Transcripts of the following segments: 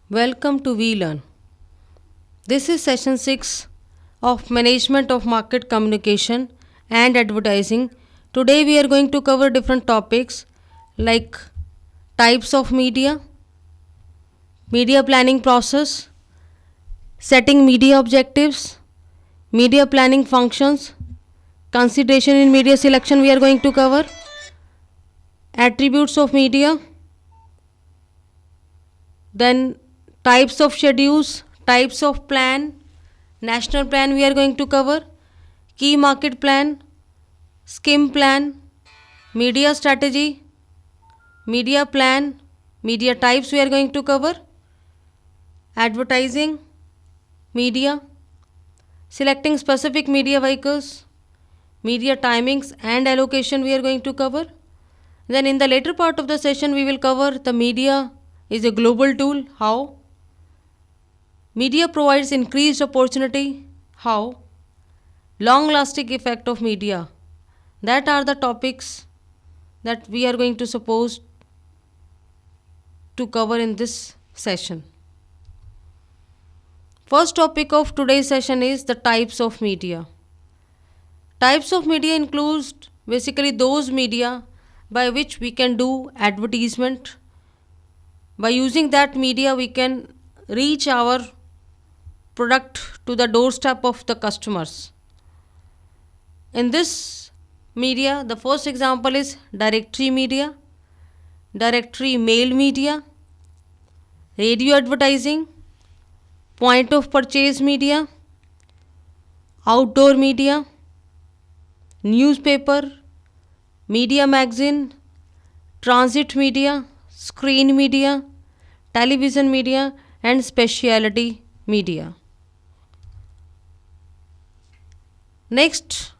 Welcome to We Learn. This is session 6 of Management of Market Communication and Advertising. Today we are going to cover different topics like types of media, media planning process, setting media objectives, media planning functions, consideration in media selection we are going to cover, attributes of media, then types of schedules, types of plan, national plan we are going to cover, key market plan, skim plan, media strategy, media plan, media types we are going to cover, advertising, media, selecting specific media vehicles, media timings and allocation we are going to cover. Then in the later part of the session we will cover the media is a global tool, how, media provides increased opportunity, how, long lasting effect of media. That are the topics that we are going to suppose to cover in this session. First topic of today's session is the types of media. Types of media includes basically those media by which we can do advertisement. By using that media we can reach our product to the doorstep of the customers. In this media, the first example is directory media, directory mail media, radio advertising, point of purchase media, outdoor media, newspaper, media magazine, transit media, screen media, television media, and specialty media. Next,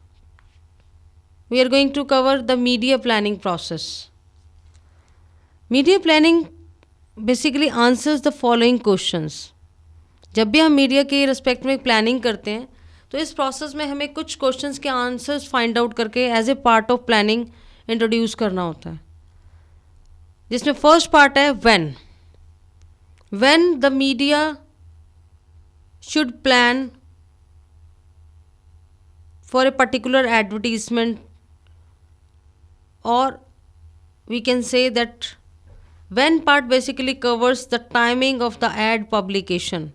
we are going to cover the media planning process. Media planning basically answers the following questions. जब भी हम media के respect में planning करते हैं तो इस process में हमें कुछ क्वेश्चंस के आंसर्स फाइंड आउट करके as a part of planning introduce करना होता है, जिसमें फर्स्ट पार्ट है when the media should plan for a particular advertisement, or we can say that when part basically covers the timing of the ad publication.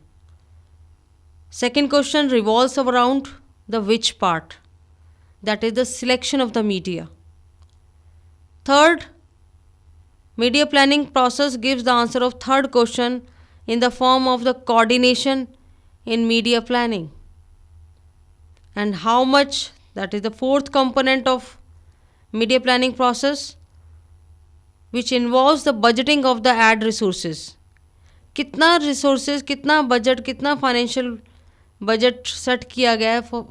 Second question revolves around the which part, that is the selection of the media. Third, media planning process gives the answer of third question in the form of the coordination in media planning. And how much, that is the fourth component of media planning process, which involves the budgeting of the ad resources. कितना resources, कितना budget, कितना financial budget set किया गया है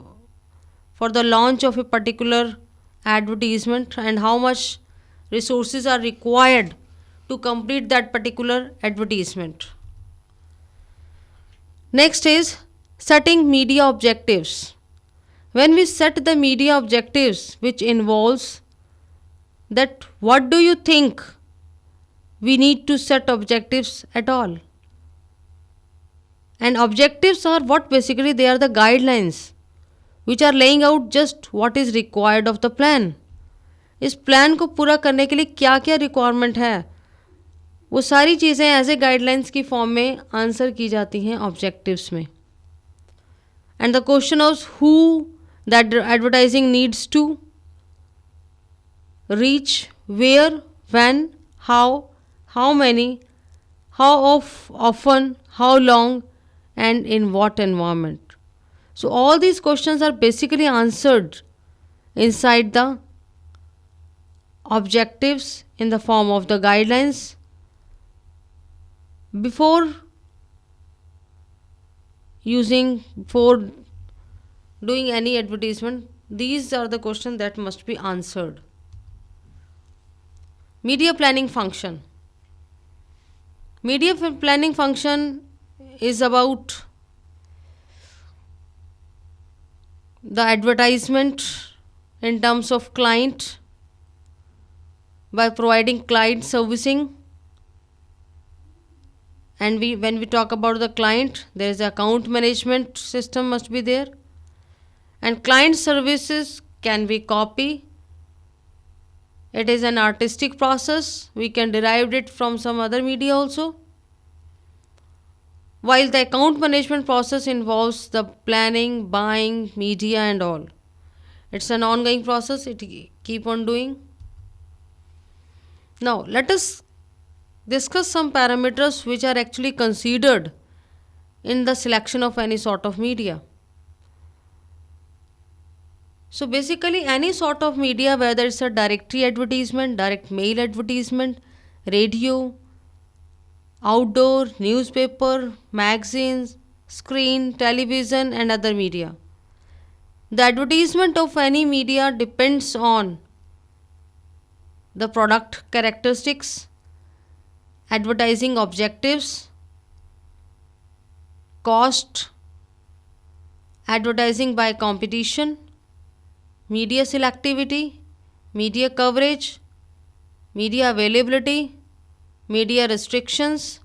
for the launch of a particular advertisement, and how much resources are required to complete that particular advertisement. Next is setting media objectives. When we set the media objectives, which involves that what do you think we need to set objectives at all. And objectives are what basically they are the guidelines which are laying out just what is required of the plan. इस plan को पूरा करने के लिए क्या क्या requirement है वो सारी चीज़ें एज ए गाइडलाइंस की फॉर्म में आंसर की जाती हैं ऑब्जेक्टिव्स में. And the question of who that advertising needs to reach, where, when, how many, often, how long, and in what environment. So all these questions are basically answered inside the objectives in the form of the guidelines. Before doing any advertisement, these are the questions that must be answered. Media planning function. Media planning function is about the advertisement in terms of client by providing client servicing, And when we talk about the client, there is account management system must be there. And client services can be copy. It is an artistic process. We can derive it from some other media also. While the account management process involves the planning, buying, media and all. It's an ongoing process. It keep on doing. Now let us discuss some parameters which are actually considered in the selection of any sort of media. So basically any sort of media, whether it's a directory advertisement, direct mail advertisement, radio, outdoor, newspaper, magazines, screen, television and other media. The advertisement of any media depends on the product characteristics, advertising objectives, cost, advertising by competition, media selectivity, media coverage, media availability, media restrictions,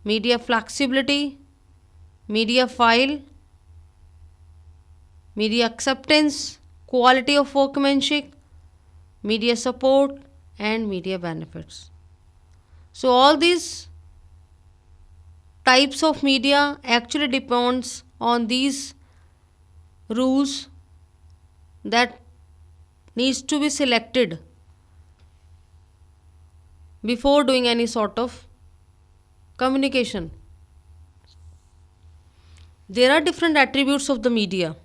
media flexibility, media file, media acceptance, quality of workmanship, media support and media benefits. So all these types of media actually depends on these rules that needs to be selected before doing any sort of communication. There are different attributes of the media,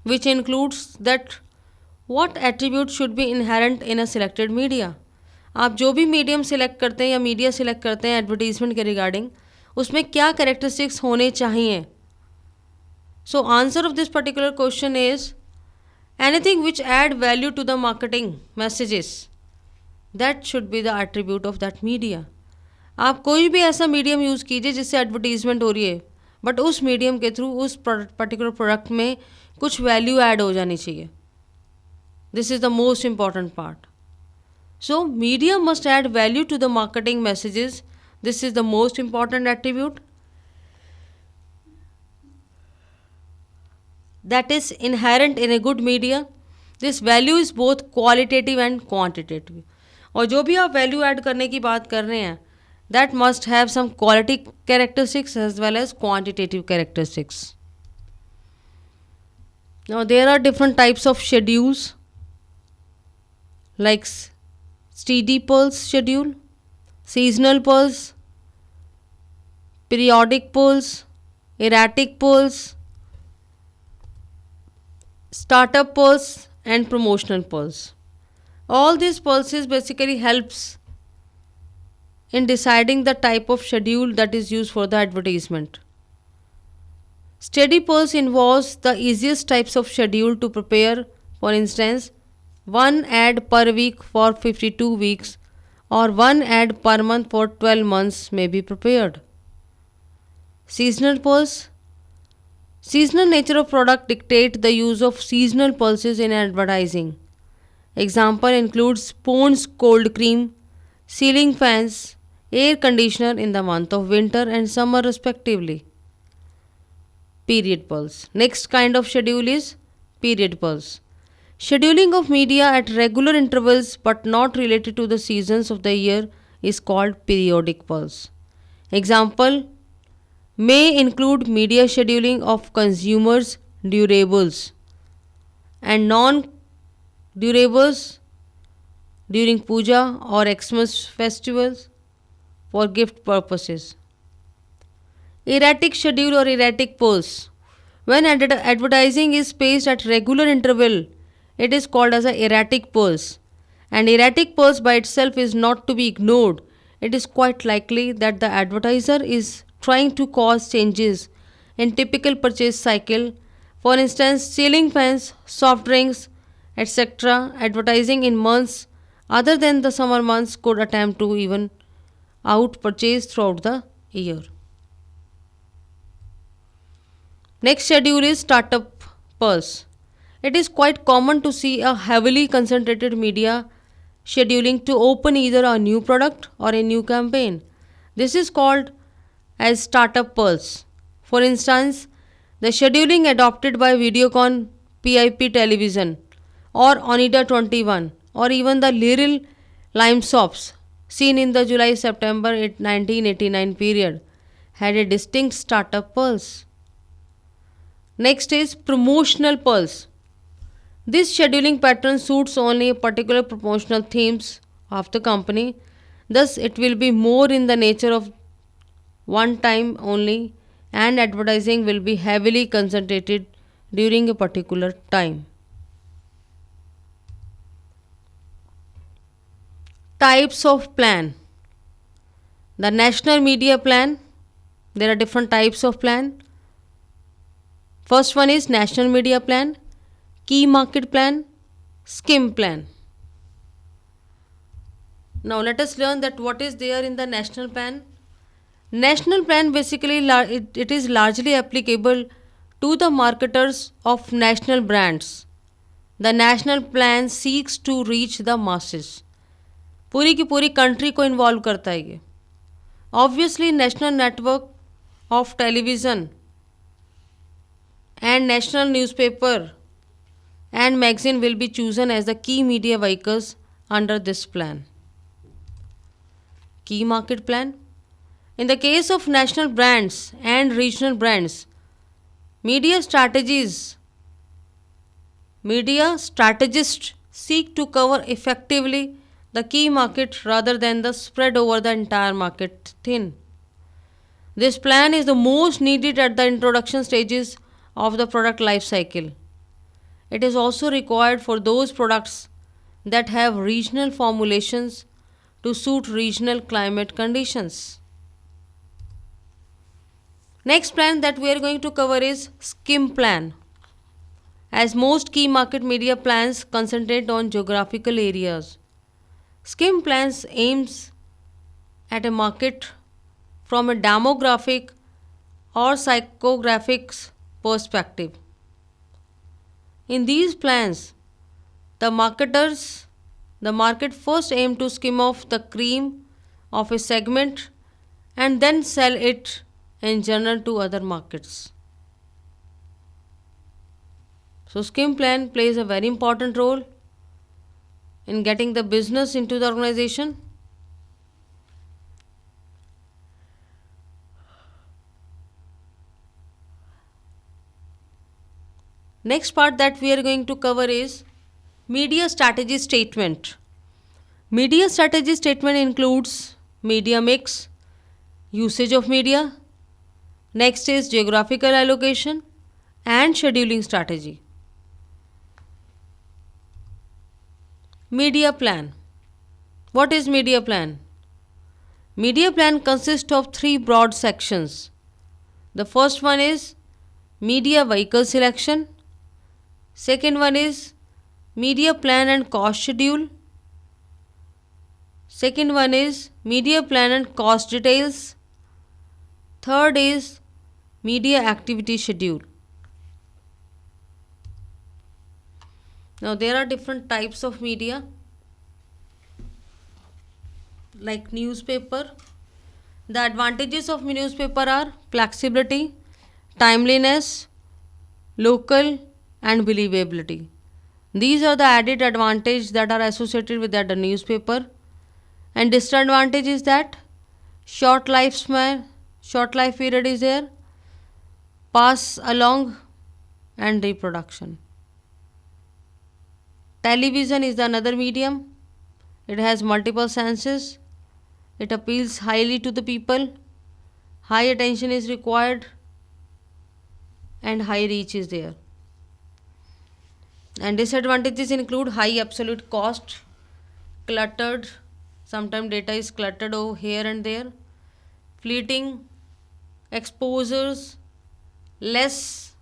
which includes that what attribute should be inherent in a selected media. आप जो भी medium select करते हैं या media select करते हैं advertisement के regarding, उसमें क्या कैरेक्टरिस्टिक्स होने चाहिए. So answer of this particular question is anything which add value to the marketing messages, that should be the attribute of that media. आप कोई भी ऐसा मीडियम यूज़ कीजिए जिससे एडवर्टीजमेंट हो रही है, बट उस मीडियम के थ्रू उस पर्टिकुलर प्रोडक्ट में कुछ वैल्यू ऐड हो जानी चाहिए. This is the most important part. So media must add value to the marketing messages. This is the most important attribute that is inherent in a good media. This value is both qualitative and quantitative. और जो भी आप value add करने की बात कर रहे हैं, that must have some quality characteristics as well as quantitative characteristics. Now there are different types of schedules like steady pulse schedule, seasonal pulse, periodic pulse, erratic pulse, startup pulse and promotional pulse. All these pulses basically helps in deciding the type of schedule that is used for the advertisement. Steady pulse involves the easiest types of schedule to prepare. For instance, one ad per week for 52 weeks or one ad per month for 12 months may be prepared. Seasonal pulse. Seasonal nature of product dictate the use of seasonal pulses in advertising. Example includes Pond's cold cream, ceiling fans, air conditioner in the month of winter and summer respectively. Period pulse. Next kind of schedule is period pulse. Scheduling of media at regular intervals but not related to the seasons of the year is called periodic pulse. Example may include media scheduling of consumers' durables and non-durables during puja or Xmas festivals for gift purposes. Erratic schedule or erratic pulse. When advertising is spaced at regular interval, it is called as an erratic pulse. And erratic pulse by itself is not to be ignored. It is quite likely that the advertiser is trying to cause changes in typical purchase cycle. For instance, ceiling fans, soft drinks, etc. Advertising in months other than the summer months could attempt to even out purchase throughout the year. Next schedule is startup pulse. It is quite common to see a heavily concentrated media scheduling to open either a new product or a new campaign. This is called as startup pulse. For instance, the scheduling adopted by Videocon PIP television or Onida 21 or even the Little Lime Sops seen in the July September 1989 period had a distinct startup pulse. Next is promotional pulse. This scheduling pattern suits only particular promotional themes of the company. Thus, it will be more in the nature of one time only, and advertising will be heavily concentrated during a particular time. Types of plan. The national media plan. There are different types of plan. First one is national media plan, key market plan, skim plan. Now let us learn that what is there in the national plan. National plan basically it is largely applicable to the marketers of national brands. The national plan seeks to reach the masses. पूरी की पूरी country को involve करता है ये. Obviously, national network of television and national newspaper and magazine will be chosen as the key media vehicles under this plan. Key market plan. In the case of national brands and regional brands, media strategists seek to cover effectively the key market rather than the spread over the entire market thin. This plan is the most needed at the introduction stages of the product life cycle. It is also required for those products that have regional formulations to suit regional climate conditions. Next plan that we are going to cover is skim plan. As most key market media plans concentrate on geographical areas, skim plans aims at a market from a demographic or psychographics perspective. In these plans, the market first aim to skim off the cream of a segment and then sell it in general to other markets. So skim plan plays a very important role in getting the business into the organization. Next part that we are going to cover is media strategy statement. Media strategy statement includes media mix, usage of media. Next is geographical allocation and scheduling strategy. Media plan. What is media plan? Media plan consists of three broad sections. The first one is media vehicle selection. Second one is media plan and cost schedule. Second one is media plan and cost details. Third is media activity schedule. Now there are different types of media like newspaper. The advantages of newspaper are flexibility, timeliness, local and believability. These are the added advantages that are associated with that newspaper. And disadvantage is that short life period is there, pass along and reproduction. Television is the another medium. It has multiple senses. It appeals highly to the people. High attention is required and high reach is there. And disadvantages include high absolute cost, cluttered, sometimes data is cluttered over here and there, fleeting exposures, less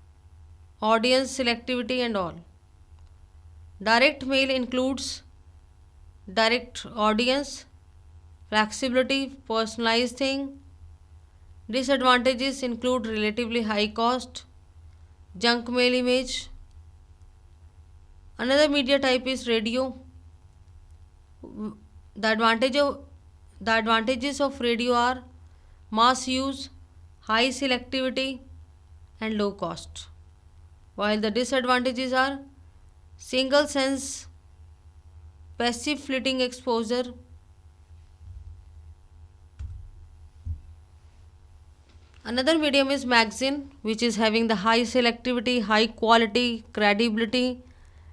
audience selectivity and all. Direct mail includes direct audience, flexibility, personalized thing. Disadvantages include relatively high cost, junk mail image. Another media type is radio. The advantages of radio are mass use, high selectivity, and low cost. While the disadvantages are single sense, passive fleeting exposure, another medium is magazine, which is having the high selectivity, high quality, credibility,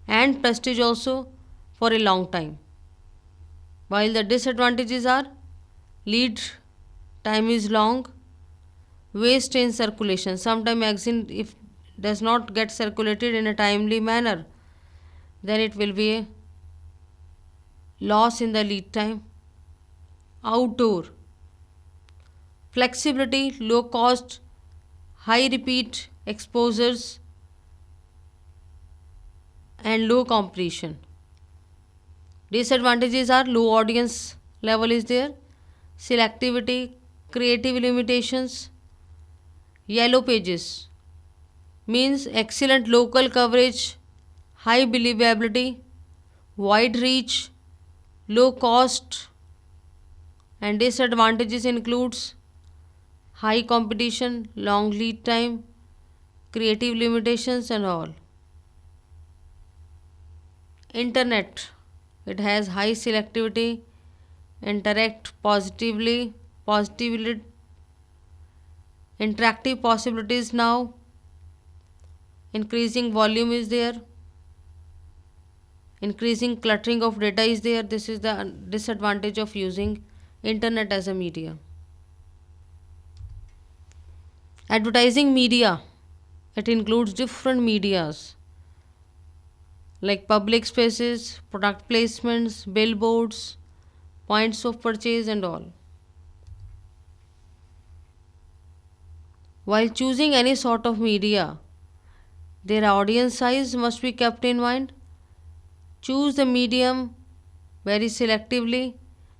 and prestige also for a long time. While the disadvantages are lead time is long, waste in circulation. Sometimes magazine if does not get circulated in a timely manner, then it will be a loss in the lead time. Outdoor flexibility, low cost, high repeat exposures, and low competition. Disadvantages are low audience level is there, selectivity, creative limitations, yellow pages means excellent local coverage, high believability, wide reach, low cost, and disadvantages includes high competition, long lead time, creative limitations and all. Internet, it has high selectivity, interact positively, interactive possibilities now, increasing volume is there, increasing cluttering of data is there. This is the disadvantage of using internet as a media. Advertising media, it includes different medias like public spaces, product placements, billboards, points of purchase and all. While choosing any sort of media, their audience size must be kept in mind. Choose the medium very selectively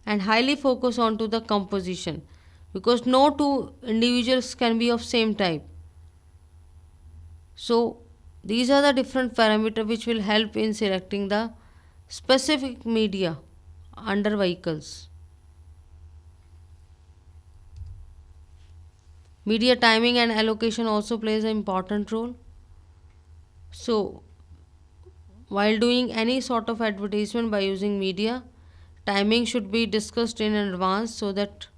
and highly focus on to the composition, because no two individuals can be of same type. So these are the different parameters which will help in selecting the specific media under vehicles. Media timing and allocation also plays an important role. So while doing any sort of advertisement by using media, timing should be discussed in advance so that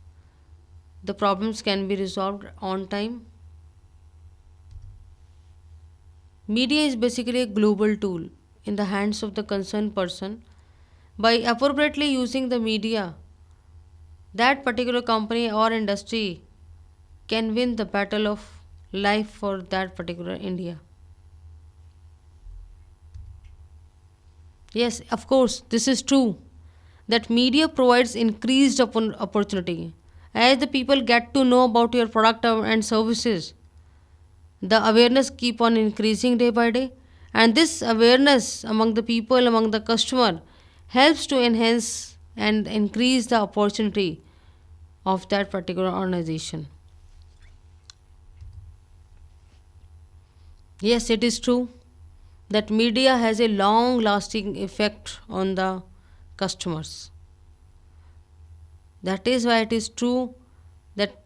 the problems can be resolved on time. Media is basically a global tool in the hands of the concerned person. By appropriately using the media, that particular company or industry can win the battle of life for that particular India. Yes, of course, this is true that media provides increased opportunity. As the people get to know about your product and services, the awareness keep on increasing day by day, and this awareness among the people, among the customer, helps to enhance and increase the opportunity of that particular organization. Yes, it is true that media has a long lasting effect on the customers. That is why it is true that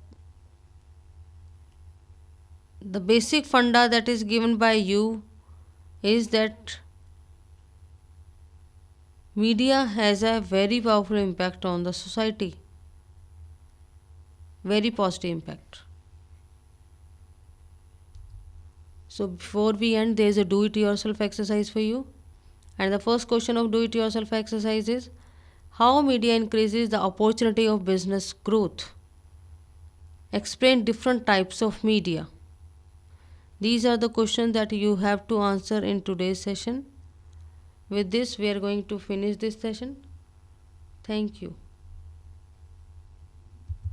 the basic funda that is given by you is that media has a very powerful impact on the society, very positive impact. So before we end, there is a do it yourself exercise for you. And the first question of do it yourself exercise is how media increases the opportunity of business growth. Explain different types of media. These are the questions that you have to answer in today's session. With this, we are going to finish this session. Thank you.